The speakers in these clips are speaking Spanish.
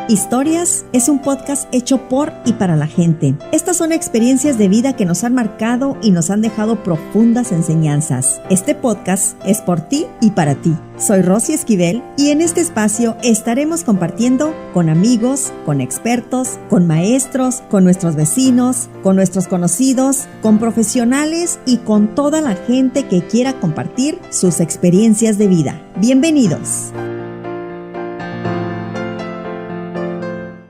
Historias es un podcast hecho por y para la gente. Estas son experiencias de vida que nos han marcado y nos han dejado profundas enseñanzas. Este podcast es por ti y para ti. Soy Rosy Esquivel y en este espacio estaremos compartiendo con amigos, con expertos, con maestros, con nuestros vecinos, con nuestros conocidos, con profesionales y con toda la gente que quiera compartir sus experiencias de vida. Bienvenidos.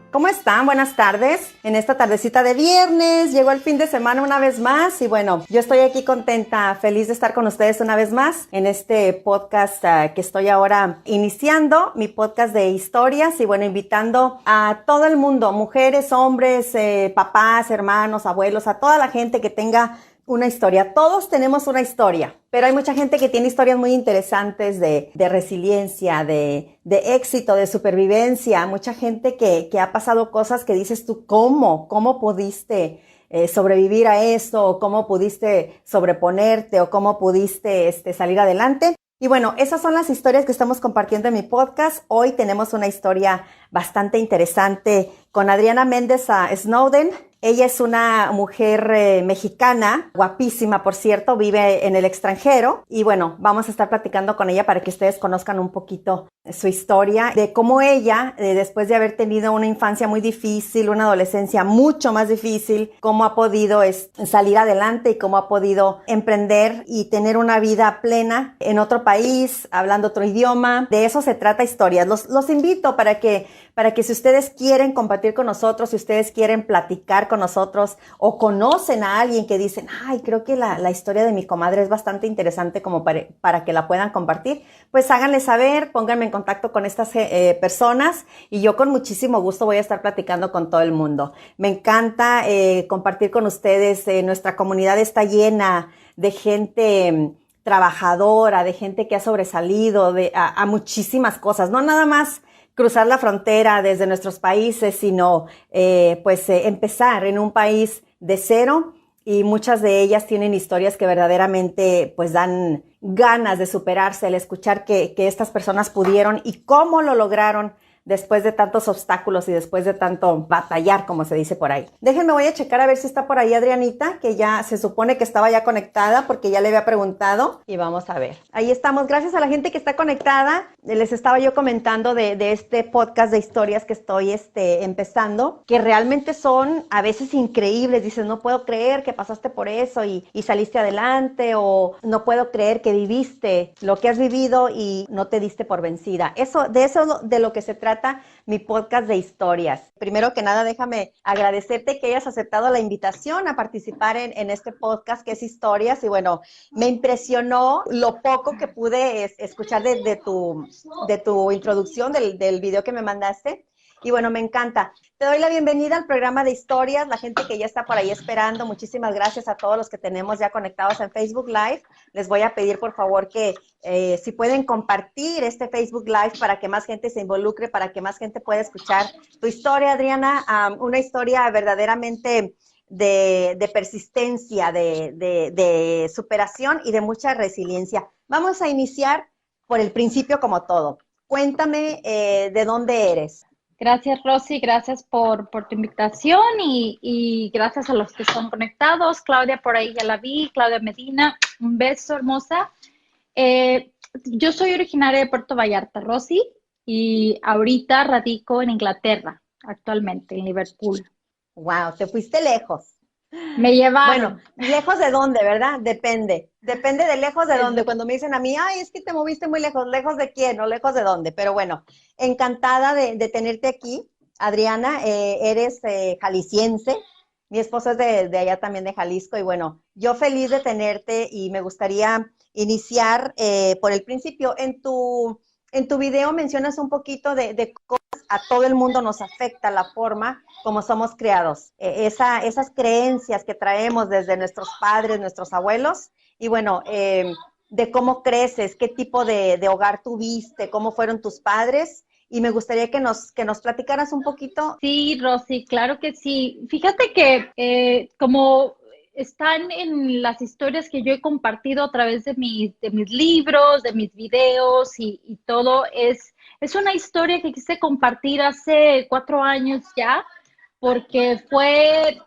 ¿Cómo están? Buenas tardes. En esta tardecita de viernes llegó el fin de semana una vez más y bueno, yo estoy aquí contenta, feliz de estar con ustedes una vez más en este podcast que estoy ahora iniciando, mi podcast de historias y bueno, invitando a todo el mundo, mujeres, hombres, papás, hermanos, abuelos, a toda la gente que tenga una historia. Todos tenemos una historia, pero hay mucha gente que tiene historias muy interesantes de resiliencia, de éxito, de supervivencia. Mucha gente que ha pasado cosas que dices tú, ¿cómo pudiste sobrevivir a esto? ¿O cómo pudiste sobreponerte? ¿O cómo pudiste salir adelante? Y bueno, esas son las historias que estamos compartiendo en mi podcast. Hoy tenemos una historia bastante interesante con Adriana Méndez Snowden. Ella es una mujer mexicana, guapísima por cierto, vive en el extranjero y bueno, vamos a estar platicando con ella para que ustedes conozcan un poquito su historia, de cómo ella, después de haber tenido una infancia muy difícil, una adolescencia mucho más difícil, cómo ha podido salir adelante y cómo ha podido emprender y tener una vida plena en otro país, hablando otro idioma. De eso se trata historias. Los invito para que si ustedes quieren compartir con nosotros, si ustedes quieren platicar con nosotros o conocen a alguien que dicen, ay, creo que la historia de mi comadre es bastante interesante como para que la puedan compartir, pues háganle saber, pónganme en contacto con estas personas y yo con muchísimo gusto voy a estar platicando con todo el mundo. Me encanta compartir con ustedes, nuestra comunidad está llena de gente trabajadora, de gente que ha sobresalido a muchísimas cosas, no nada más cruzar la frontera desde nuestros países, sino empezar en un país de cero y muchas de ellas tienen historias que verdaderamente pues dan ganas de superarse, el escuchar que estas personas pudieron y cómo lo lograron después de tantos obstáculos y después de tanto batallar, como se dice por ahí. Déjenme, voy a checar a ver si está por ahí Adrianita, que ya se supone que estaba ya conectada porque ya le había preguntado y vamos a ver. Ahí estamos, gracias a la gente que está conectada. Les estaba yo comentando de este podcast de historias que estoy empezando, que realmente son a veces increíbles. Dices, no puedo creer que pasaste por eso y saliste adelante, o no puedo creer que viviste lo que has vivido y no te diste por vencida. De eso de lo que se trata mi podcast de historias. Primero que nada, déjame agradecerte que hayas aceptado la invitación a participar en este podcast que es Historias. Y bueno, me impresionó lo poco que pude escuchar de tu introducción del video que me mandaste. Y bueno, me encanta. Te doy la bienvenida al programa de historias, la gente que ya está por ahí esperando. Muchísimas gracias a todos los que tenemos ya conectados en Facebook Live. Les voy a pedir, por favor, que si pueden compartir este Facebook Live para que más gente se involucre, para que más gente pueda escuchar tu historia, Adriana. Una historia verdaderamente de persistencia, de superación y de mucha resiliencia. Vamos a iniciar por el principio como todo. Cuéntame de dónde eres. Gracias, Rosy, gracias por tu invitación y gracias a los que están conectados. Claudia, por ahí ya la vi, Claudia Medina, un beso, hermosa. Yo soy originaria de Puerto Vallarta, Rosy, y ahorita radico en Inglaterra, actualmente, en Liverpool. Wow, te fuiste lejos. Me llevaron. Bueno, ¿lejos de dónde, verdad? Depende de lejos de dónde. Cuando me dicen a mí, ay, es que te moviste muy lejos, ¿lejos de quién o lejos de dónde? Pero bueno, encantada de tenerte aquí, Adriana. Eres jalisciense, mi esposo es de allá también de Jalisco y bueno, yo feliz de tenerte y me gustaría iniciar por el principio. En tu video mencionas un poquito de cómo a todo el mundo nos afecta la forma como somos criados, esas creencias que traemos desde nuestros padres, nuestros abuelos, y bueno, de cómo creces, qué tipo de hogar tuviste, cómo fueron tus padres, y me gustaría que nos platicaras un poquito. Sí, Rosy, claro que sí. Fíjate que como están en las historias que yo he compartido a través de mis libros, de mis videos y todo. Es una historia que quise compartir hace 4 años ya, porque fue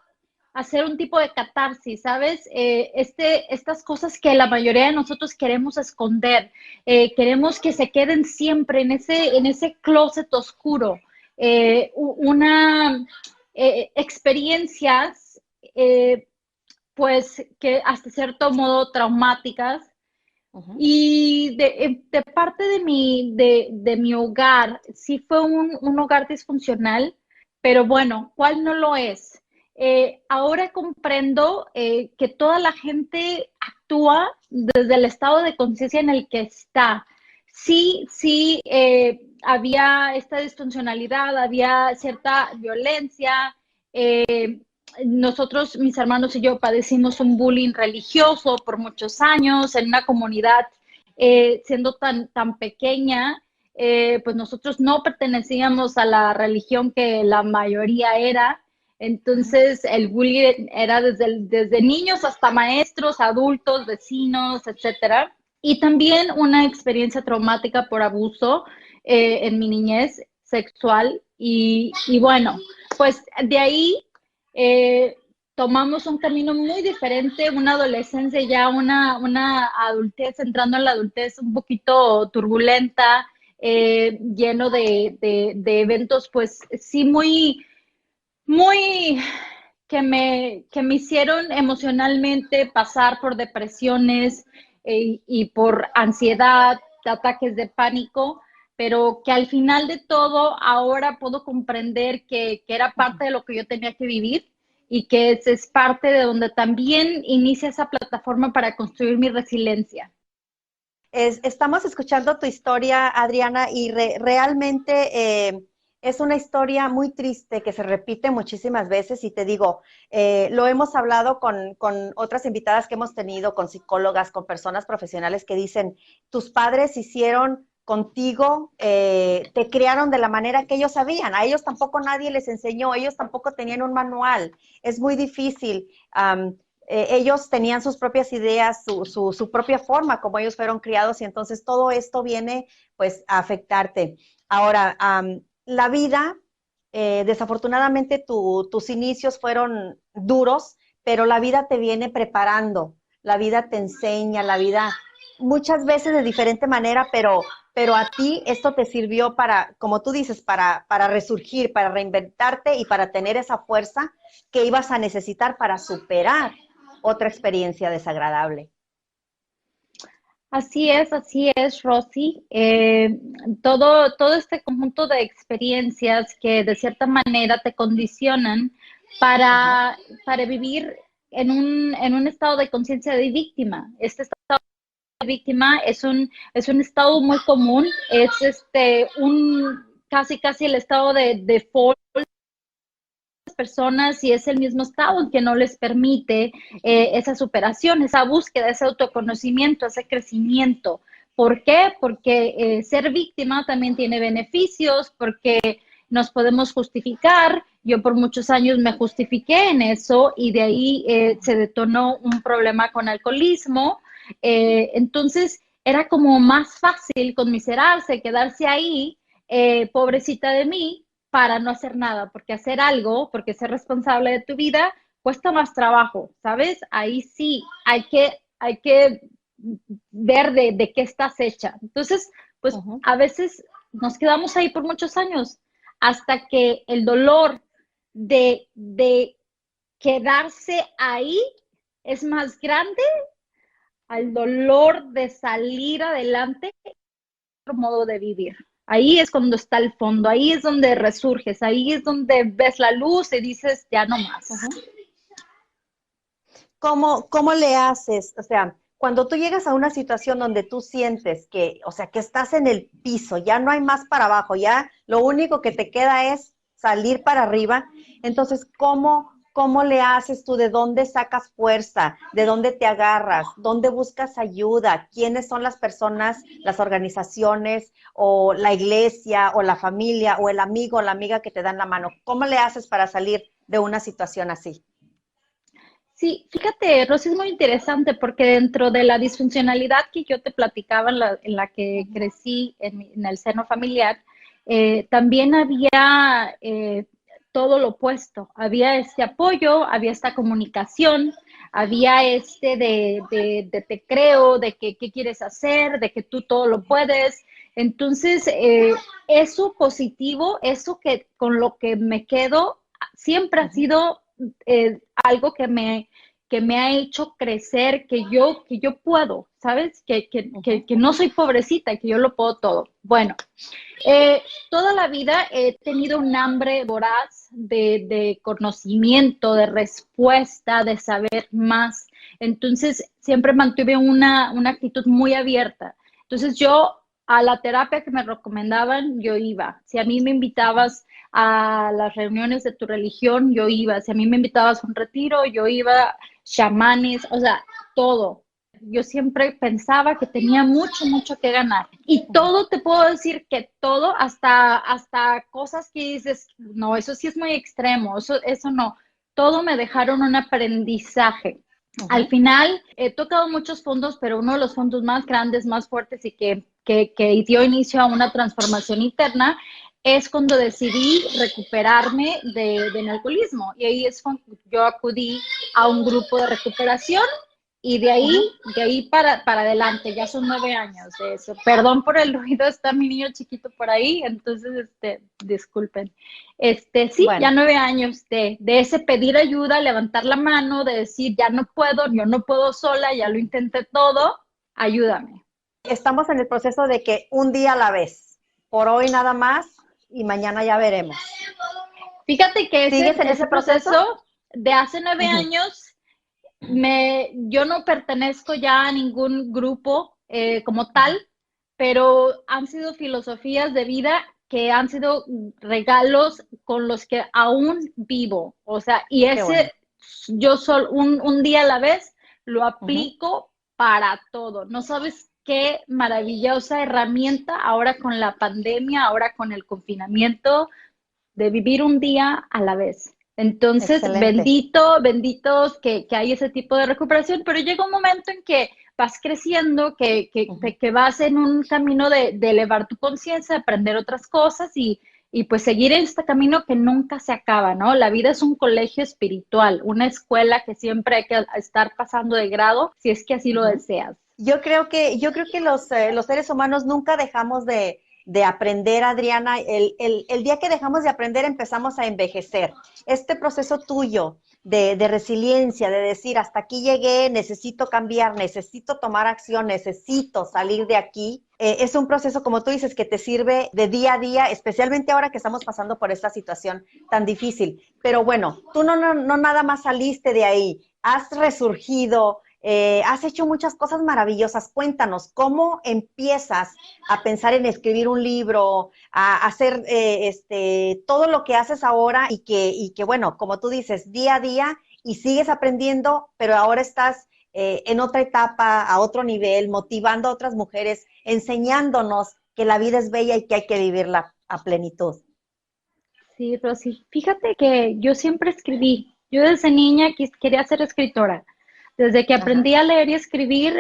hacer un tipo de catarsis, ¿sabes? Estas cosas que la mayoría de nosotros queremos esconder, queremos que se queden siempre en ese closet oscuro. Una experiencias, pues, que hasta cierto modo traumáticas. Y de parte de mi hogar, sí fue un hogar disfuncional, pero bueno, ¿cuál no lo es? Ahora comprendo que toda la gente actúa desde el estado de conciencia en el que está. Sí, sí, había esta disfuncionalidad, había cierta violencia. Nosotros, mis hermanos y yo, padecimos un bullying religioso por muchos años en una comunidad, siendo tan pequeña. Pues nosotros no pertenecíamos a la religión que la mayoría era. Entonces, el bullying era desde niños hasta maestros, adultos, vecinos, etcétera. Y también una experiencia traumática por abuso en mi niñez sexual. Y bueno, pues de ahí tomamos un camino muy diferente, una adolescencia ya, una adultez, entrando en la adultez un poquito turbulenta, lleno de eventos, pues sí, muy que me hicieron emocionalmente pasar por depresiones y por ansiedad, ataques de pánico, pero que al final de todo ahora puedo comprender que era parte de lo que yo tenía que vivir y que es parte de donde también inicia esa plataforma para construir mi resiliencia. Estamos escuchando tu historia, Adriana, y realmente es una historia muy triste que se repite muchísimas veces y te digo, lo hemos hablado con otras invitadas que hemos tenido, con psicólogas, con personas profesionales que dicen, tus padres hicieron contigo, te criaron de la manera que ellos sabían, a ellos tampoco nadie les enseñó, ellos tampoco tenían un manual, es muy difícil. Ellos tenían sus propias ideas, su propia forma como ellos fueron criados y entonces todo esto viene pues a afectarte. Ahora, la vida, desafortunadamente tus inicios fueron duros, pero la vida te viene preparando, la vida te enseña, la vida muchas veces de diferente manera, pero a ti esto te sirvió para, como tú dices, para resurgir, para reinventarte y para tener esa fuerza que ibas a necesitar para superar otra experiencia desagradable. Así es, Rosy. Todo este conjunto de experiencias que de cierta manera te condicionan para vivir en un estado de conciencia de víctima. Este estado de víctima es un estado muy común, es casi el estado de default personas y es el mismo estado que no les permite esa superación, esa búsqueda, ese autoconocimiento, ese crecimiento. ¿Por qué? Porque ser víctima también tiene beneficios, porque nos podemos justificar. Yo por muchos años me justifiqué en eso y de ahí se detonó un problema con alcoholismo. Entonces era como más fácil conmiserarse, quedarse ahí, pobrecita de mí, para no hacer nada, porque hacer algo, porque ser responsable de tu vida, cuesta más trabajo, ¿sabes? Ahí sí hay que ver de qué estás hecha. Entonces, pues a veces nos quedamos ahí por muchos años, hasta que el dolor de quedarse ahí es más grande al dolor de salir adelante, otro modo de vivir. Ahí es cuando está el fondo, ahí es donde resurges, ahí es donde ves la luz y dices, ya no más. ¿Cómo le haces? O sea, cuando tú llegas a una situación donde tú sientes que, o sea, que estás en el piso, ya no hay más para abajo, ya lo único que te queda es salir para arriba, entonces, ¿cómo le haces tú? ¿De dónde sacas fuerza? ¿De dónde te agarras? ¿Dónde buscas ayuda? ¿Quiénes son las personas, las organizaciones o la iglesia o la familia o el amigo o la amiga que te dan la mano? ¿Cómo le haces para salir de una situación así? Sí, fíjate, Rosy, es muy interesante porque dentro de la disfuncionalidad que yo te platicaba en la que crecí en el seno familiar, también había todo lo opuesto. Había este apoyo, había esta comunicación, había este de te creo, de que qué quieres hacer, de que tú todo lo puedes. Entonces, eso positivo, eso que con lo que me quedo, siempre ha sido algo que me ha hecho crecer, que yo puedo, ¿sabes? Que no soy pobrecita, que yo lo puedo todo. Bueno, toda la vida he tenido un hambre voraz de conocimiento, de respuesta, de saber más. Entonces, siempre mantuve una actitud muy abierta. Entonces, yo a la terapia que me recomendaban, yo iba. Si a mí me invitabas a las reuniones de tu religión, yo iba. Si a mí me invitabas a un retiro, yo iba. Chamanes, o sea, todo. Yo siempre pensaba que tenía mucho, mucho que ganar. Y todo, te puedo decir que todo, hasta cosas que dices, no, eso sí es muy extremo, eso no. Todo me dejaron un aprendizaje. Al final, he tocado muchos fondos, pero uno de los fondos más grandes, más fuertes y que dio inicio a una transformación interna es cuando decidí recuperarme del alcoholismo. Y ahí es cuando yo acudí a un grupo de recuperación y de ahí para adelante, ya son 9 años de eso. Perdón por el ruido, está mi niño chiquito por ahí, entonces, disculpen. Sí, ya Bueno, 9 años de ese pedir ayuda, levantar la mano, de decir, ya no puedo, yo no puedo sola, ya lo intenté todo, ayúdame. estamos en el proceso de que un día a la vez, por hoy nada más y mañana ya veremos. Fíjate que ¿Sigues en ese ese proceso? proceso de hace nueve Uh-huh. años yo no pertenezco ya a ningún grupo como tal, pero han sido filosofías de vida que han sido regalos con los que aún vivo. O sea, y Qué bueno. yo solo un día a la vez lo Uh-huh. aplico para todo. No sabes qué maravillosa herramienta ahora con la pandemia, ahora con el confinamiento de vivir un día a la vez. Entonces, Excelente. benditos que hay ese tipo de recuperación, pero llega un momento en que vas creciendo, Uh-huh. que vas en un camino de elevar tu conciencia, aprender otras cosas y pues seguir en este camino que nunca se acaba, ¿no? La vida es un colegio espiritual, una escuela que siempre hay que estar pasando de grado si es que así lo Uh-huh. deseas. Yo creo que los seres humanos nunca dejamos de aprender, Adriana. El día que dejamos de aprender empezamos a envejecer. Este proceso tuyo de resiliencia, de decir, hasta aquí llegué, necesito cambiar, necesito tomar acción, necesito salir de aquí, es un proceso, como tú dices, que te sirve de día a día, especialmente ahora que estamos pasando por esta situación tan difícil. Pero bueno, tú no nada más saliste de ahí, has resurgido, has hecho muchas cosas maravillosas. Cuéntanos, ¿cómo empiezas a pensar en escribir un libro, a hacer todo lo que haces ahora y que, bueno, como tú dices, día a día y sigues aprendiendo, pero ahora estás en otra etapa, a otro nivel, motivando a otras mujeres, enseñándonos que la vida es bella y que hay que vivirla a plenitud? Sí, Rosy, fíjate que yo siempre escribí. Yo desde niña quería ser escritora. Desde que Ajá. aprendí a leer y escribir,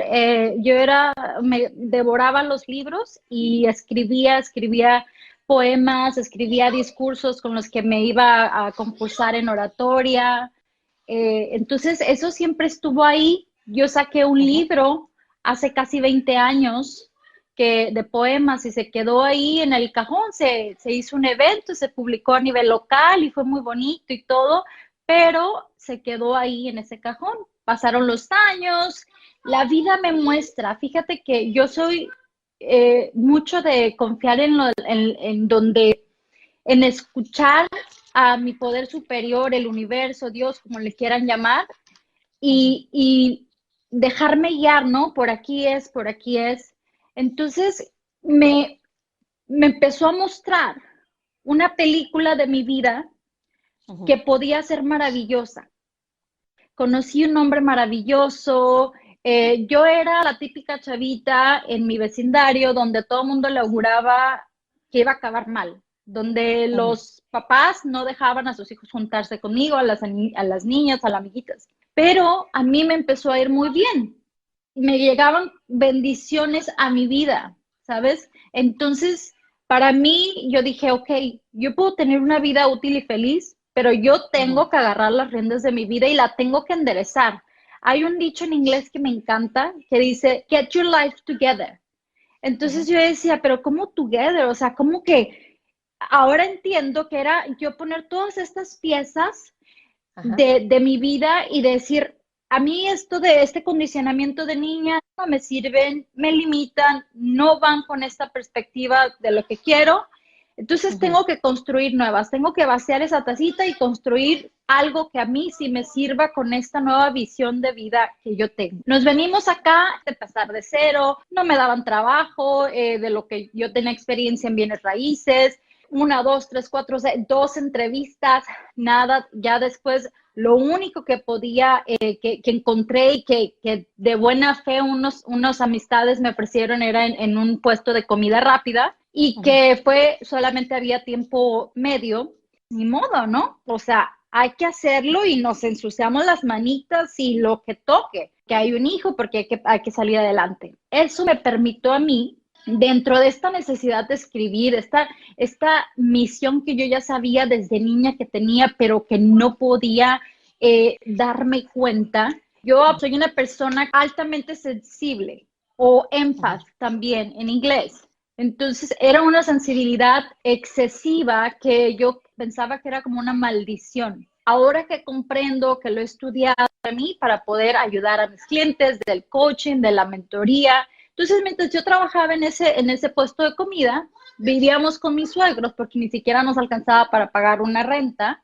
me devoraba los libros y escribía poemas, escribía discursos con los que me iba a concursar en oratoria. Entonces, eso siempre estuvo ahí. Yo saqué un Uh-huh. libro hace casi 20 años de poemas y se quedó ahí en el cajón. Se hizo un evento, se publicó a nivel local y fue muy bonito y todo, pero se quedó ahí en ese cajón. Pasaron los años, la vida me muestra. Fíjate que yo soy mucho de confiar en donde, en escuchar a mi poder superior, el universo, Dios, como le quieran llamar, Uh-huh. y dejarme guiar, ¿no? Por aquí es, por aquí es. Entonces, me empezó a mostrar una película de mi vida Uh-huh. que podía ser maravillosa. Conocí un hombre maravilloso. Yo era la típica chavita en mi vecindario donde todo el mundo le auguraba que iba a acabar mal, donde Uh-huh. los papás no dejaban a sus hijos juntarse conmigo, a las niñas, a las amiguitas. pero a mí me empezó a ir muy bien. Me llegaban bendiciones a mi vida, ¿sabes? Entonces, para mí, yo dije, ok, yo puedo tener una vida útil y feliz, pero yo Ujú, tengo que agarrar las riendas de mi vida y la tengo que enderezar. Hay un dicho en inglés que me encanta que dice, get your life together. Entonces ujú, yo decía, pero ¿cómo together? O sea, ¿cómo que ahora entiendo que era yo poner todas estas piezas ajá, de mi vida y decir, a mí esto de este condicionamiento de niña no me sirven, me limitan, no van con esta perspectiva de lo que quiero. Entonces ujú, tengo que construir nuevas, tengo que vaciar esa tacita y construir algo que a mí sí me sirva con esta nueva visión de vida que yo tengo. Nos venimos acá a empezar de cero, no me daban trabajo, de lo que yo tenía experiencia en bienes raíces, una, dos, tres, cuatro, dos entrevistas, nada, ya después lo único que podía, que encontré y que de buena fe unos amistades me ofrecieron era en un puesto de comida rápida y ujú. que fue, solamente había tiempo medio, ni modo, ¿no? O sea, hay que hacerlo y nos ensuciamos las manitas y lo que toque, que hay un hijo porque hay que salir adelante. Eso me permitió a mí dentro de esta necesidad de escribir, esta misión que yo ya sabía desde niña que tenía, pero que no podía darme cuenta. Yo soy una persona altamente sensible o empath también en inglés. Entonces era una sensibilidad excesiva que yo pensaba que era como una maldición. Ahora que comprendo, que lo he estudiado a mí para poder ayudar a mis clientes del coaching, de la mentoría. Entonces, mientras yo trabajaba en ese puesto de comida, vivíamos con mis suegros porque ni siquiera nos alcanzaba para pagar una renta.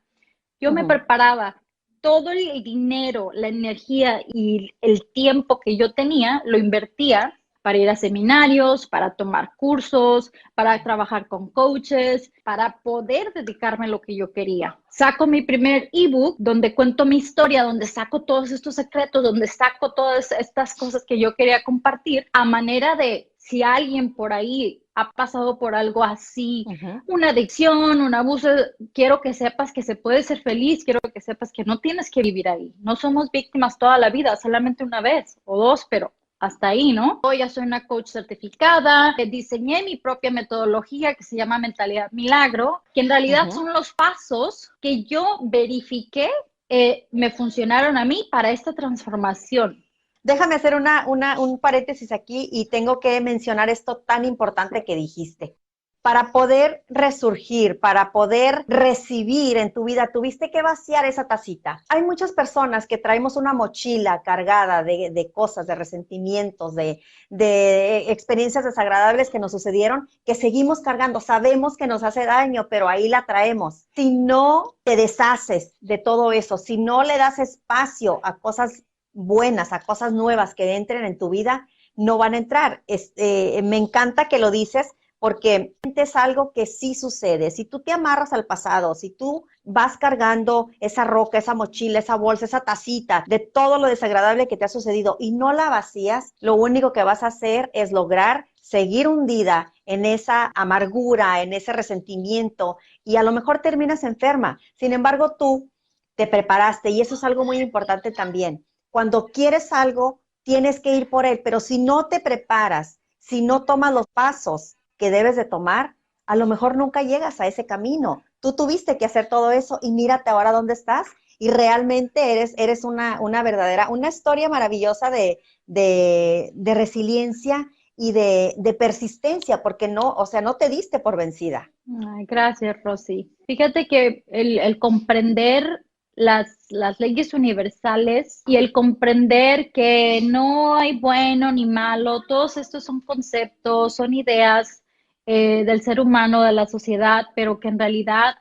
Yo me Ujú. preparaba todo el dinero, la energía y el tiempo que yo tenía, lo invertía para ir a seminarios, para tomar cursos, para trabajar con coaches, para poder dedicarme a lo que yo quería. Saco mi primer ebook donde cuento mi historia, donde saco todos estos secretos, donde saco todas estas cosas que yo quería compartir, a manera de si alguien por ahí ha pasado por algo así, Ujú. una adicción, un abuso, quiero que sepas que se puede ser feliz, quiero que sepas que no tienes que vivir ahí. No somos víctimas toda la vida, solamente una vez o dos, pero hasta ahí, ¿no? Hoy ya soy una coach certificada, diseñé mi propia metodología que se llama Mentalidad Milagro, que en realidad Ujú. son los pasos que yo verifiqué me funcionaron a mí para esta transformación. Déjame hacer un paréntesis aquí y tengo que mencionar esto tan importante que dijiste. Para poder resurgir, para poder recibir en tu vida, tuviste que vaciar esa tacita. Hay muchas personas que traemos una mochila cargada de cosas, de resentimientos, de experiencias desagradables que nos sucedieron, que seguimos cargando. Sabemos que nos hace daño, pero ahí la traemos. Si no te deshaces de todo eso, si no le das espacio a cosas buenas, a cosas nuevas que entren en tu vida, no van a entrar. Me encanta que lo dices porque es algo que sí sucede. Si tú te amarras al pasado, si tú vas cargando esa roca, esa mochila, esa bolsa, esa tacita de todo lo desagradable que te ha sucedido y no la vacías, lo único que vas a hacer es lograr seguir hundida en esa amargura, en ese resentimiento y a lo mejor terminas enferma. Sin embargo, tú te preparaste y eso es algo muy importante también. Cuando quieres algo, tienes que ir por él, pero si no te preparas, si no tomas los pasos que debes de tomar, a lo mejor nunca llegas a ese camino. Tú tuviste que hacer todo eso y mírate ahora dónde estás y realmente eres una verdadera, una historia maravillosa de resiliencia y de persistencia, porque no, o sea, no te diste por vencida. Ay, gracias, Rosy. Fíjate que el comprender las leyes universales y el comprender que no hay bueno ni malo, todos estos son conceptos, son ideas del ser humano, de la sociedad, pero que en realidad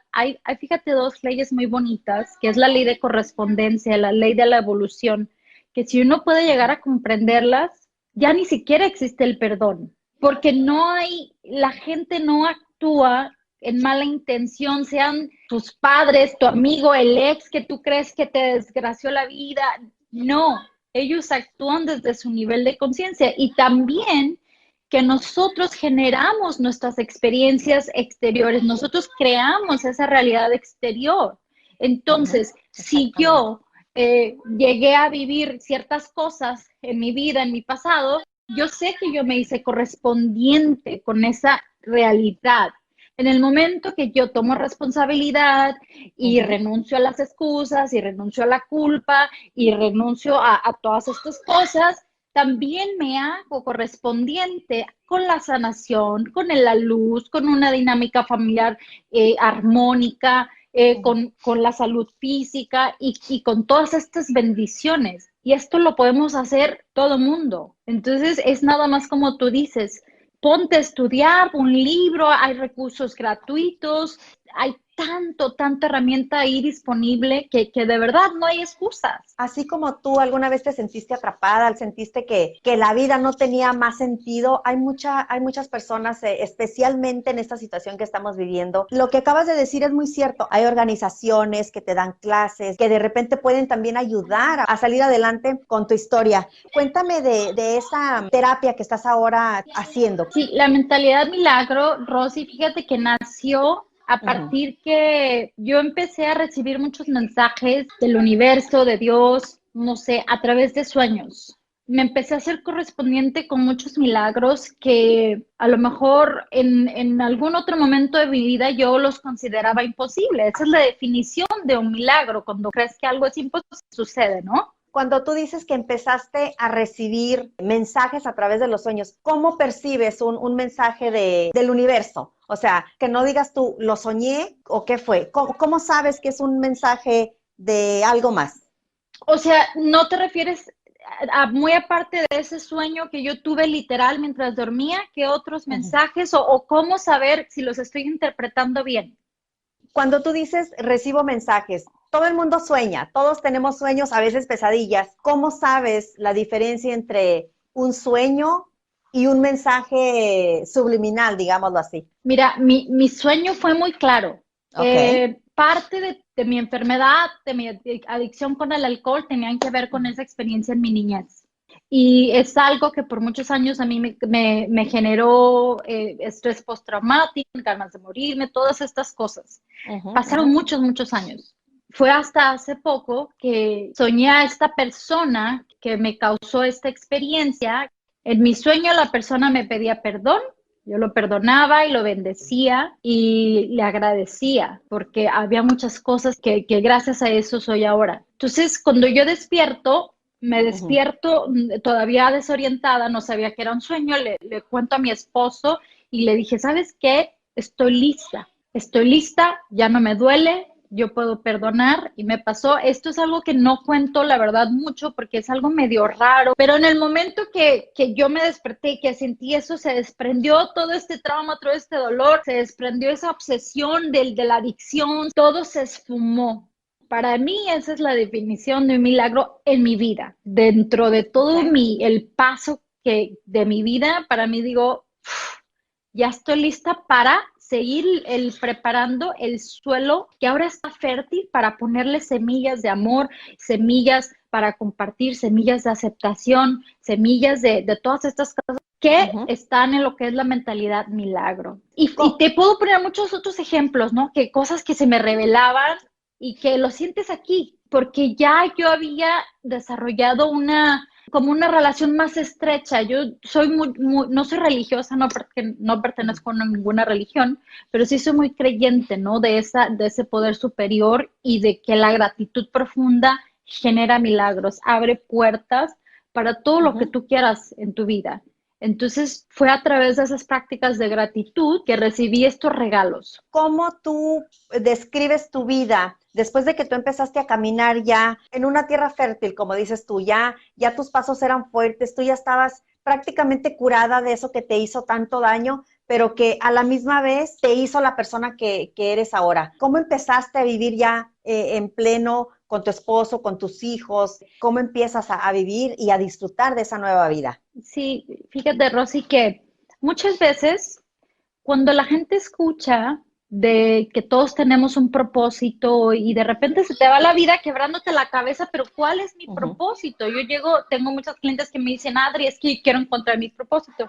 fíjate, dos leyes muy bonitas, que es la ley de correspondencia, la ley de la evolución, que si uno puede llegar a comprenderlas, ya ni siquiera existe el perdón, porque la gente no actúa en mala intención, sean tus padres, tu amigo, el ex que tú crees que te desgració la vida. No, ellos actúan desde su nivel de conciencia y también que nosotros generamos nuestras experiencias exteriores, nosotros creamos esa realidad exterior. Ujú, Entonces, si exactamente. yo llegué a vivir ciertas cosas en mi vida, en mi pasado, yo sé que yo me hice correspondiente con esa realidad. En el momento que yo tomo responsabilidad y renuncio a las excusas y renuncio a la culpa y renuncio a todas estas cosas, también me hago correspondiente con la sanación, con la luz, con una dinámica familiar armónica, con la salud física y con todas estas bendiciones. Y esto lo podemos hacer todo mundo. Entonces es nada más como tú dices, ponte a estudiar un libro, hay recursos gratuitos, hay tanta herramienta ahí disponible que de verdad no hay excusas. Así como tú alguna vez te sentiste atrapada, sentiste que la vida no tenía más sentido, hay muchas personas, especialmente en esta situación que estamos viviendo. Lo que acabas de decir es muy cierto. Hay organizaciones que te dan clases, que de repente pueden también ayudar a salir adelante con tu historia. Cuéntame de esa terapia que estás ahora haciendo. Sí, la mentalidad milagro, Rosy, fíjate que nació a partir que yo empecé a recibir muchos mensajes del universo, de Dios, no sé, a través de sueños. Me empecé a ser correspondiente con muchos milagros que a lo mejor en algún otro momento de mi vida yo los consideraba imposibles. Esa es la definición de un milagro, cuando crees que algo es imposible, sucede, ¿no? Cuando tú dices que empezaste a recibir mensajes a través de los sueños, ¿cómo percibes un mensaje del universo? O sea, que no digas tú, ¿lo soñé o qué fue? ¿Cómo sabes que es un mensaje de algo más? O sea, ¿no te refieres muy aparte de ese sueño que yo tuve literal mientras dormía, qué otros mensajes o cómo saber si los estoy interpretando bien? Cuando tú dices recibo mensajes, todo el mundo sueña, todos tenemos sueños, a veces pesadillas. ¿Cómo sabes la diferencia entre un sueño y un mensaje subliminal, digámoslo así? Mira, mi sueño fue muy claro. Okay. Parte de mi enfermedad, de mi adicción con el alcohol, tenían que ver con esa experiencia en mi niñez. Y es algo que por muchos años a mí me generó estrés postraumático, ganas de morirme, todas estas cosas. Pasaron muchos años. Fue hasta hace poco que soñé a esta persona que me causó esta experiencia. En mi sueño la persona me pedía perdón, yo lo perdonaba y lo bendecía y le agradecía porque había muchas cosas que gracias a eso soy ahora. Entonces, cuando yo despierto, me despierto todavía desorientada, no sabía que era un sueño, le cuento a mi esposo y le dije, ¿sabes qué? Estoy lista, ya no me duele, yo puedo perdonar y me pasó. Esto es algo que no cuento, la verdad, mucho porque es algo medio raro, pero en el momento que yo me desperté, que sentí eso, se desprendió todo este trauma, todo este dolor, se desprendió esa obsesión de la adicción, todo se esfumó. Para mí esa es la definición de un milagro en mi vida. Dentro de todo el paso de mi vida, para mí digo, ya estoy lista para seguir preparando el suelo que ahora está fértil para ponerle semillas de amor, semillas para compartir, semillas de aceptación, semillas de todas estas cosas que están en lo que es la mentalidad milagro. Y te puedo poner muchos otros ejemplos, ¿no? Que cosas que se me revelaban y que lo sientes aquí, porque ya yo había desarrollado como una relación más estrecha. Yo soy no soy religiosa, no pertenezco a ninguna religión, pero sí soy muy creyente, ¿no? De ese poder superior y de que la gratitud profunda genera milagros, abre puertas para todo lo que tú quieras en tu vida. Entonces fue a través de esas prácticas de gratitud que recibí estos regalos. ¿Cómo tú describes tu vida después de que tú empezaste a caminar ya en una tierra fértil, como dices tú, ya tus pasos eran fuertes, tú ya estabas prácticamente curada de eso que te hizo tanto daño, pero que a la misma vez te hizo la persona que eres ahora? ¿Cómo empezaste a vivir ya en pleno con tu esposo, con tus hijos? ¿Cómo empiezas a vivir y a disfrutar de esa nueva vida? Sí, fíjate, Rosy, que muchas veces cuando la gente escucha de que todos tenemos un propósito y de repente se te va la vida quebrándote la cabeza, pero ¿cuál es mi propósito? Tengo muchas clientes que me dicen, Adri, es que quiero encontrar mi propósito,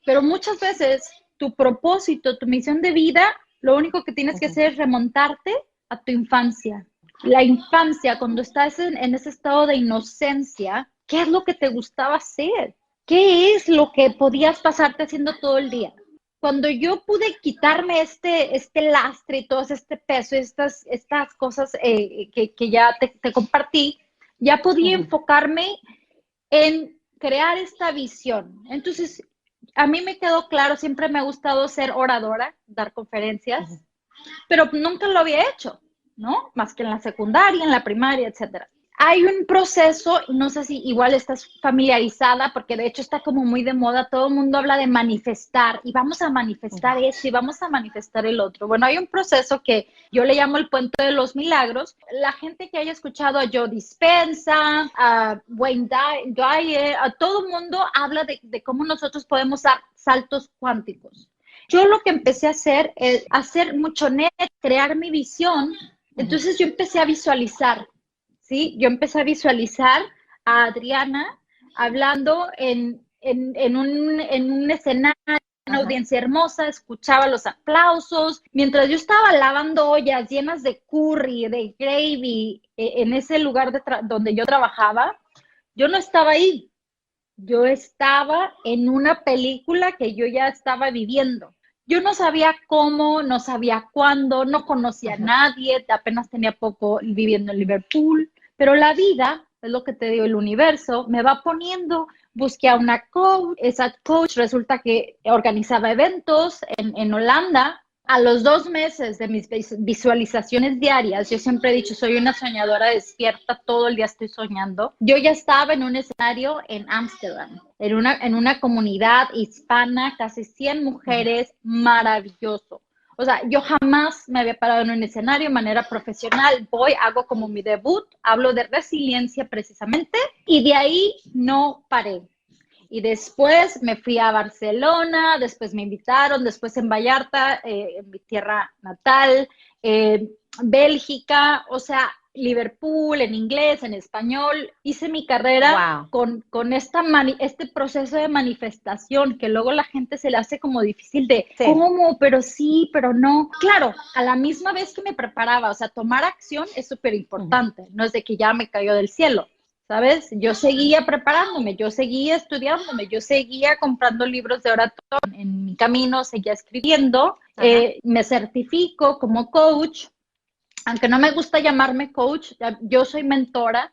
pero muchas veces tu propósito, tu misión de vida, lo único que tienes que hacer es remontarte a tu infancia. la infancia, cuando estás en ese estado de inocencia, ¿qué es lo que te gustaba hacer? ¿Qué es lo que podías pasarte haciendo todo el día? Cuando yo pude quitarme este lastre y todo este peso, estas cosas que ya te compartí, ya podía Ujú. enfocarme en crear esta visión. Entonces, a mí me quedó claro, siempre me ha gustado ser oradora, dar conferencias, Ujú. pero nunca lo había hecho, ¿no? Más que en la secundaria, en la primaria, etcétera. Hay un proceso, no sé si igual estás familiarizada, porque de hecho está como muy de moda, todo el mundo habla de manifestar, y vamos a Ujú. manifestar eso, y vamos a manifestar el otro. Bueno, hay un proceso que yo le llamo el puente de los milagros. La gente que haya escuchado a Joe Dispenza, a Wayne Dyer, a todo el mundo habla de cómo nosotros podemos dar saltos cuánticos. Yo lo que empecé a hacer es hacer mucho net, crear mi visión. Ujú. Entonces yo empecé a visualizar, ¿sí? Yo empecé a visualizar a Adriana hablando en un escenario, una Ajá. audiencia hermosa, escuchaba los aplausos, mientras yo estaba lavando ollas llenas de curry, de gravy, en ese lugar donde yo trabajaba, yo no estaba ahí, yo estaba en una película que yo ya estaba viviendo. Yo no sabía cómo, no sabía cuándo, no conocía a Ajá. nadie, apenas tenía poco viviendo en Liverpool, pero la vida, es lo que te digo, el universo, me va poniendo, busqué a una coach, esa coach resulta que organizaba eventos en Holanda. A los 2 meses de mis visualizaciones diarias, yo siempre he dicho, soy una soñadora despierta, todo el día estoy soñando. Yo ya estaba en un escenario en Ámsterdam, en una comunidad hispana, casi 100 Ujú. mujeres, maravilloso. O sea, yo jamás me había parado en un escenario de manera profesional. Voy, hago como mi debut, hablo de resiliencia precisamente, y de ahí no paré. Y después me fui a Barcelona, después me invitaron, después en Vallarta, en mi tierra natal, eh, Bélgica, o sea, Liverpool, en inglés, en español. Hice mi carrera Wow. con este proceso de manifestación que luego la gente se le hace como difícil de, Sí. ¿cómo? Pero sí, pero no. Claro, a la misma vez que me preparaba, o sea, tomar acción es súper Ujú. importante, no es de que ya me cayó del cielo. ¿Sabes? Yo seguía preparándome, yo seguía estudiándome, yo seguía comprando libros de oratoria en mi camino, seguía escribiendo, Ajá. me certifico como coach, aunque no me gusta llamarme coach, yo soy mentora,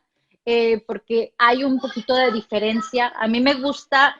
porque hay un poquito de diferencia. A mí me gusta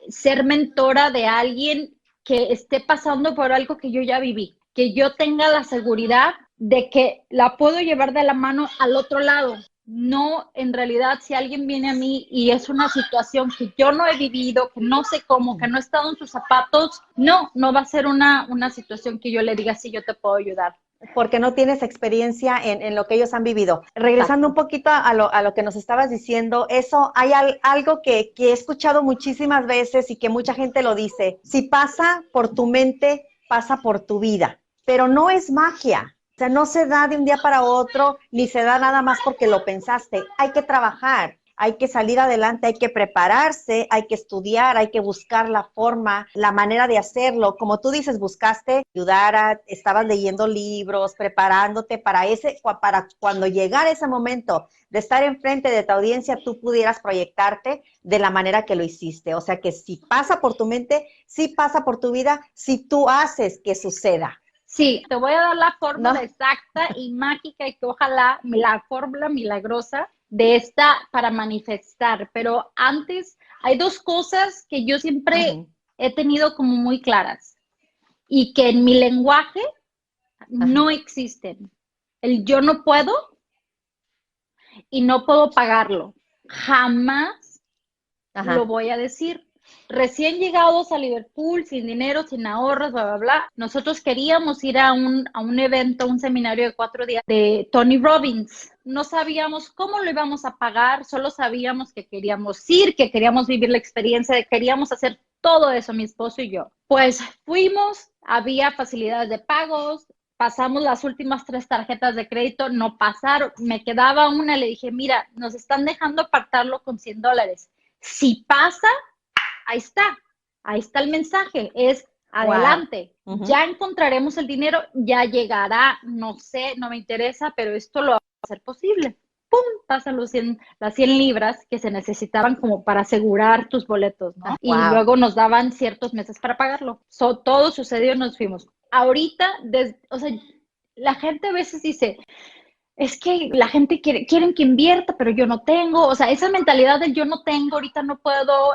ser mentora de alguien que esté pasando por algo que yo ya viví, que yo tenga la seguridad de que la puedo llevar de la mano al otro lado. No, en realidad, si alguien viene a mí y es una situación que yo no he vivido, que no sé cómo, que Ujú. no he estado en sus zapatos, no va a ser una situación que yo le diga, sí, yo te puedo ayudar. Porque no tienes experiencia en lo que ellos han vivido. Regresando un Exacto. poquito a lo que nos estabas diciendo, eso hay algo que he escuchado muchísimas veces y que mucha gente lo dice. Si pasa por tu mente, pasa por tu vida, pero no es magia. O sea, no se da de un día para otro, ni se da nada más porque lo pensaste. Hay que trabajar, hay que salir adelante, hay que prepararse, hay que estudiar, hay que buscar la forma, la manera de hacerlo. Como tú dices, buscaste ayudar, estabas leyendo libros, preparándote para cuando llegara ese momento de estar enfrente de tu audiencia, tú pudieras proyectarte de la manera que lo hiciste. O sea que si pasa por tu mente, si pasa por tu vida, si tú haces que suceda, Sí, te voy a dar la fórmula ¿no? exacta y mágica y que ojalá la fórmula milagrosa de esta para manifestar. Pero antes hay dos cosas que yo siempre Uh-huh. he tenido como muy claras y que en mi lenguaje Ajá. no existen. El yo no puedo y no puedo pagarlo. Jamás lo Ajá. voy a decir. Recién llegados a Liverpool, sin dinero, sin ahorros, bla, bla, bla, nosotros queríamos ir a un evento, a un seminario de 4 días de Tony Robbins. No sabíamos cómo lo íbamos a pagar, solo sabíamos que queríamos ir, que queríamos vivir la experiencia, que queríamos hacer todo eso, mi esposo y yo. Pues fuimos, había facilidades de pagos, pasamos las últimas 3 tarjetas de crédito, no pasaron, me quedaba una, le dije, mira, nos están dejando apartarlo con $100. Si pasa, ahí está el mensaje, es Wow. adelante, Uh-huh. ya encontraremos el dinero, ya llegará, no sé, no me interesa, pero esto lo a ser posible. ¡Pum! Pasan las 100 libras que se necesitaban como para asegurar tus boletos, ¿no? Y Wow. luego nos daban ciertos meses para pagarlo. Todo sucedió y nos fuimos. Ahorita, o sea, la gente a veces dice, es que la gente quieren que invierta, pero yo no tengo. O sea, esa mentalidad del yo no tengo, ahorita no puedo,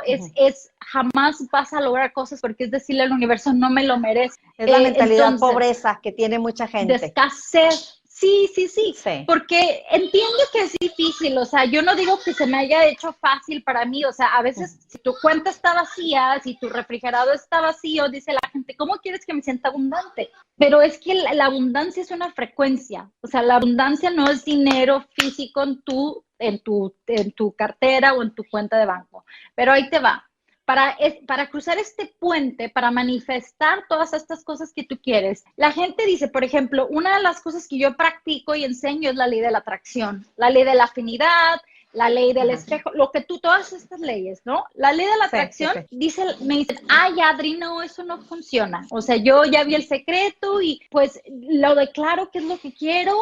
jamás vas a lograr cosas porque es decirle al universo, no me lo merezco. Es la mentalidad Entonces, pobreza que tiene mucha de gente. escasez. Sí, Sí. porque entiendo que es difícil, o sea, yo no digo que se me haya hecho fácil para mí, o sea, a veces si tu cuenta está vacía, si tu refrigerador está vacío, dice la gente, ¿cómo quieres que me sienta abundante? Pero es que la abundancia es una frecuencia, o sea, la abundancia no es dinero físico en tu cartera o en tu cuenta de banco, pero ahí te va. Para cruzar este puente, para manifestar todas estas cosas que tú quieres. La gente dice, por ejemplo, una de las cosas que yo practico y enseño es la ley de la atracción, la ley de la afinidad, la ley del espejo, todas estas leyes, ¿no? La ley de la atracción me dicen, ay, Adri, no, eso no funciona. O sea, yo ya vi el secreto y pues lo declaro que es lo que quiero.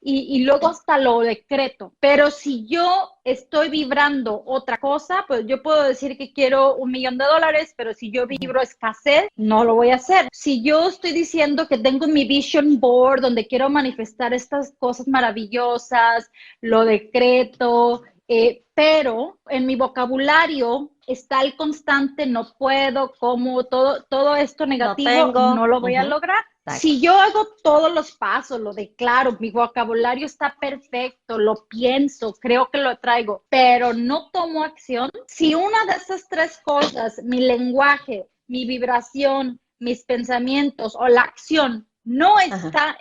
Y luego hasta lo decreto. Pero si yo estoy vibrando otra cosa, pues yo puedo decir que quiero $1,000,000, pero si yo vibro escasez, no lo voy a hacer. Si yo estoy diciendo que tengo mi vision board donde quiero manifestar estas cosas maravillosas, lo decreto, pero en mi vocabulario está el constante, no puedo, como todo esto negativo, no lo voy a lograr. Exacto. Si yo hago todos los pasos, lo declaro, mi vocabulario está perfecto, lo pienso, creo que lo traigo, pero no tomo acción, si una de esas tres cosas, mi lenguaje, mi vibración, mis pensamientos o la acción no está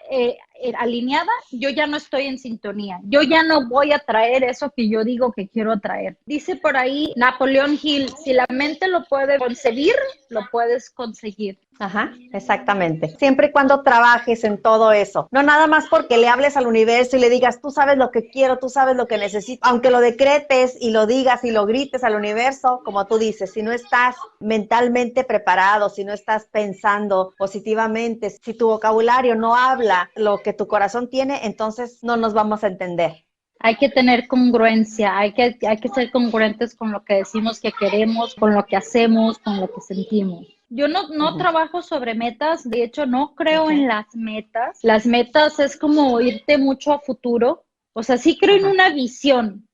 alineada, yo ya no estoy en sintonía. Yo ya no voy a traer eso que yo digo que quiero traer. Dice por ahí Napoleón Hill, si la mente lo puede concebir, lo puedes conseguir. Ajá, exactamente. Siempre y cuando trabajes en todo eso. No nada más porque le hables al universo y le digas, tú sabes lo que quiero, tú sabes lo que necesito. Aunque lo decretes y lo digas y lo grites al universo, como tú dices, si no estás mentalmente preparado, si no estás pensando positivamente, si tu vocabulario no habla lo que tu corazón tiene, entonces no nos vamos a entender. Hay que tener congruencia, hay que ser congruentes con lo que decimos que queremos, con lo que hacemos, con lo que sentimos. Yo no trabajo sobre metas, de hecho no creo en las metas. Las metas es como irte mucho a futuro, o sea, sí creo en una visión,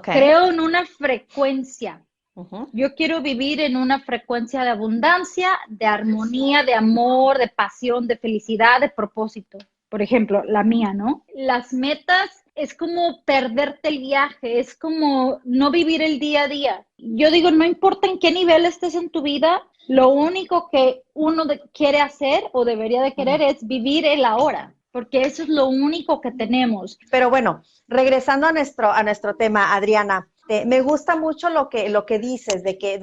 creo en una frecuencia. Yo quiero vivir en una frecuencia de abundancia, de armonía, de amor, de pasión, de felicidad, de propósito. Por ejemplo, la mía, ¿no? Las metas es como perderte el viaje, es como no vivir el día a día. Yo digo, no importa en qué nivel estés en tu vida, lo único que uno quiere hacer o debería de querer es vivir el ahora, porque eso es lo único que tenemos. Pero bueno, regresando a nuestro tema, Adriana, me gusta mucho lo que dices, de que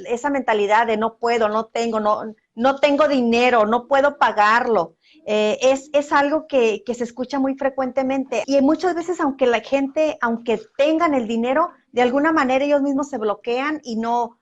esa mentalidad de no puedo, no tengo dinero, no puedo pagarlo. Es algo que se escucha muy frecuentemente y muchas veces aunque la gente, aunque tengan el dinero, de alguna manera ellos mismos se bloquean y no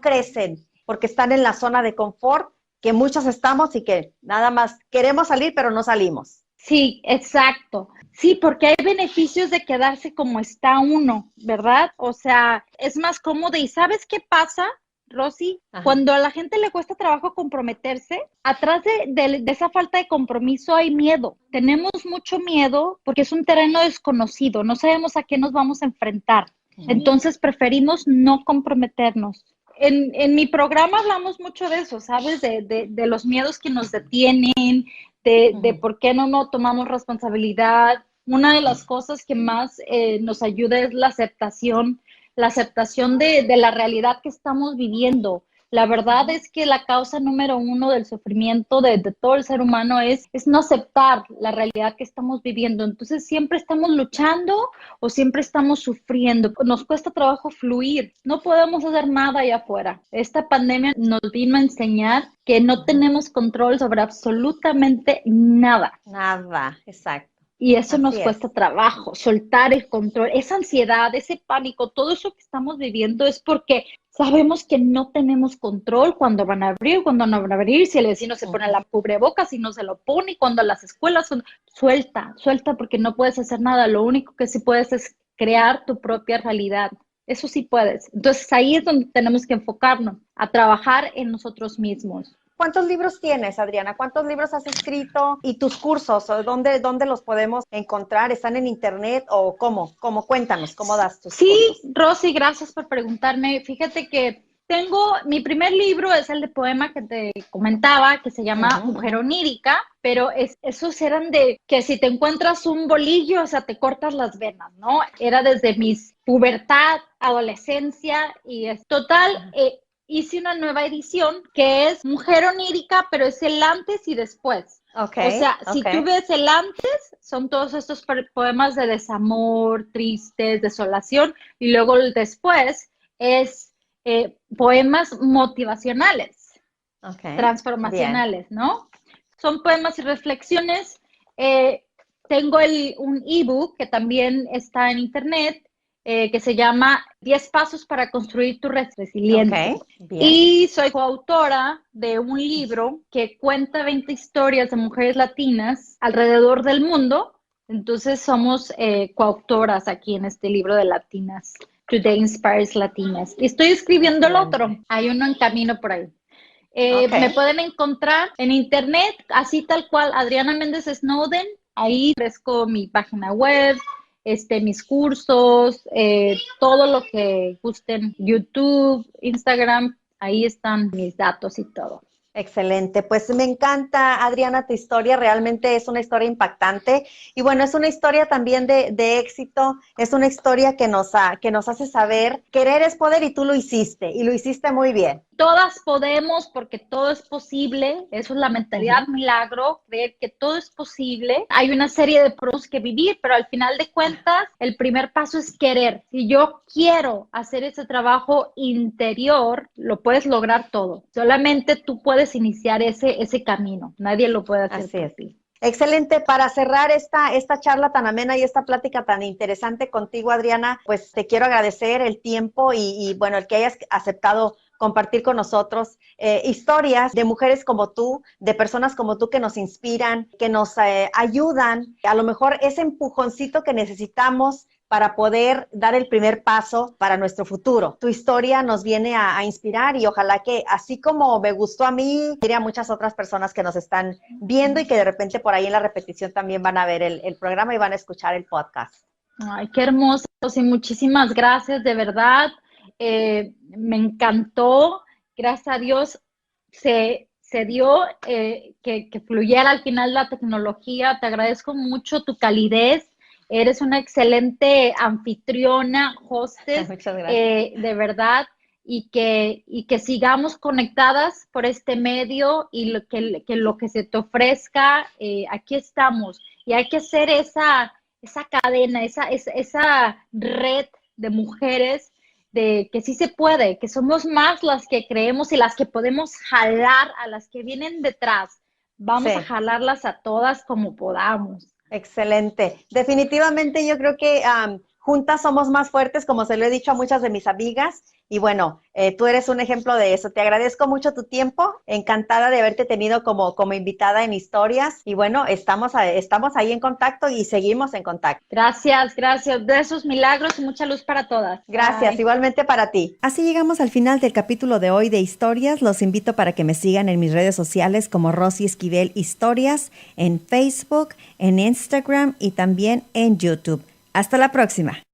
crecen porque están en la zona de confort que muchos estamos y que nada más queremos salir pero no salimos. Sí, exacto. Sí, porque hay beneficios de quedarse como está uno, ¿verdad? O sea, es más cómodo. ¿Y sabes qué pasa, Rosy? Cuando a la gente le cuesta trabajo comprometerse, atrás de esa falta de compromiso hay miedo. Tenemos mucho miedo porque es un terreno desconocido, no sabemos a qué nos vamos a enfrentar. Entonces preferimos no comprometernos. En mi programa hablamos mucho de eso, ¿sabes? De los miedos que nos detienen, de por qué no tomamos responsabilidad. Una de las cosas que más nos ayuda es la aceptación de la realidad que estamos viviendo. La verdad es que la causa número uno del sufrimiento de todo el ser humano es no aceptar la realidad que estamos viviendo. Entonces siempre estamos luchando o siempre estamos sufriendo. Nos cuesta trabajo fluir. No podemos hacer nada allá afuera. Esta pandemia nos vino a enseñar que no tenemos control sobre absolutamente nada. Nada, exacto. Y eso nos cuesta trabajo, soltar el control, esa ansiedad, ese pánico, todo eso que estamos viviendo es porque sabemos que no tenemos control cuando van a abrir, cuando no van a abrir, si el vecino se pone la cubrebocas, si no se lo pone, cuando las escuelas son... Suelta porque no puedes hacer nada. Lo único que sí puedes es crear tu propia realidad. Eso sí puedes. Entonces ahí es donde tenemos que enfocarnos, a trabajar en nosotros mismos. ¿Cuántos libros tienes, Adriana? ¿Cuántos libros has escrito? ¿Y tus cursos? ¿Dónde los podemos encontrar? ¿Están en internet o cómo? Cuéntanos, ¿cómo das tus cursos? Sí, Rosy, gracias por preguntarme. Fíjate que mi primer libro es el de poema que te comentaba, que se llama Mujer Onírica, pero esos eran de que si te encuentras un bolillo, o sea, te cortas las venas, ¿no? Era desde mi pubertad, adolescencia, y es total... hice una nueva edición que es Mujer Onírica, pero es el antes y después. Okay, o sea, si tú ves el antes, son todos estos poemas de desamor, tristes, desolación, y luego el después es poemas motivacionales, transformacionales, bien, ¿no? Son poemas y reflexiones. Tengo un ebook que también está en internet, que se llama 10 pasos para construir tu resiliencia. Y soy coautora de un libro que cuenta 20 historias de mujeres latinas alrededor del mundo. Entonces somos coautoras aquí en este libro de Latinas. Today Inspires Latinas. Y estoy escribiendo el otro. Hay uno en camino por ahí. Me pueden encontrar en internet, así tal cual, Adriana Méndez Snowden. Ahí ofrezco mi página web, mis cursos, todo lo que gusten, YouTube, Instagram, ahí están mis datos y todo. Excelente, pues me encanta, Adriana, tu historia, realmente es una historia impactante y bueno, es una historia también de éxito, es una historia que nos hace saber querer es poder y tú lo hiciste y lo hiciste muy bien. Todas podemos porque todo es posible, eso es la mentalidad milagro, creer que todo es posible. Hay una serie de pruebas que vivir, pero al final de cuentas el primer paso es querer. Si yo quiero hacer ese trabajo interior, lo puedes lograr todo. Solamente tú puedes iniciar ese camino, nadie lo puede hacer por ti. Excelente, para cerrar esta charla tan amena y esta plática tan interesante contigo, Adriana, pues te quiero agradecer el tiempo y bueno, el que hayas aceptado compartir con nosotros historias de mujeres como tú, de personas como tú que nos inspiran, que nos ayudan, a lo mejor ese empujoncito que necesitamos para poder dar el primer paso para nuestro futuro. Tu historia nos viene a inspirar y ojalá que así como me gustó a mí, diría a muchas otras personas que nos están viendo y que de repente por ahí en la repetición también van a ver el programa y van a escuchar el podcast. Ay, qué hermoso, y muchísimas gracias, de verdad. Me encantó, gracias a Dios se dio que fluyera al final la tecnología. Te agradezco mucho tu calidez, eres una excelente anfitriona, hostess, de verdad, y que sigamos conectadas por este medio y lo que se te ofrezca, aquí estamos, y hay que hacer esa cadena, esa red de mujeres, de que sí se puede, que somos más las que creemos y las que podemos jalar a las que vienen detrás. Vamos a jalarlas a todas como podamos. Excelente. Definitivamente yo creo que juntas somos más fuertes, como se lo he dicho a muchas de mis amigas. Y bueno, tú eres un ejemplo de eso. Te agradezco mucho tu tiempo. Encantada de haberte tenido como invitada en Historias. Y bueno, estamos ahí en contacto y seguimos en contacto. Gracias. Besos, milagros y mucha luz para todas. Gracias, bye. Igualmente para ti. Así llegamos al final del capítulo de hoy de Historias. Los invito para que me sigan en mis redes sociales como Rosy Esquivel Historias, en Facebook, en Instagram y también en YouTube. Hasta la próxima.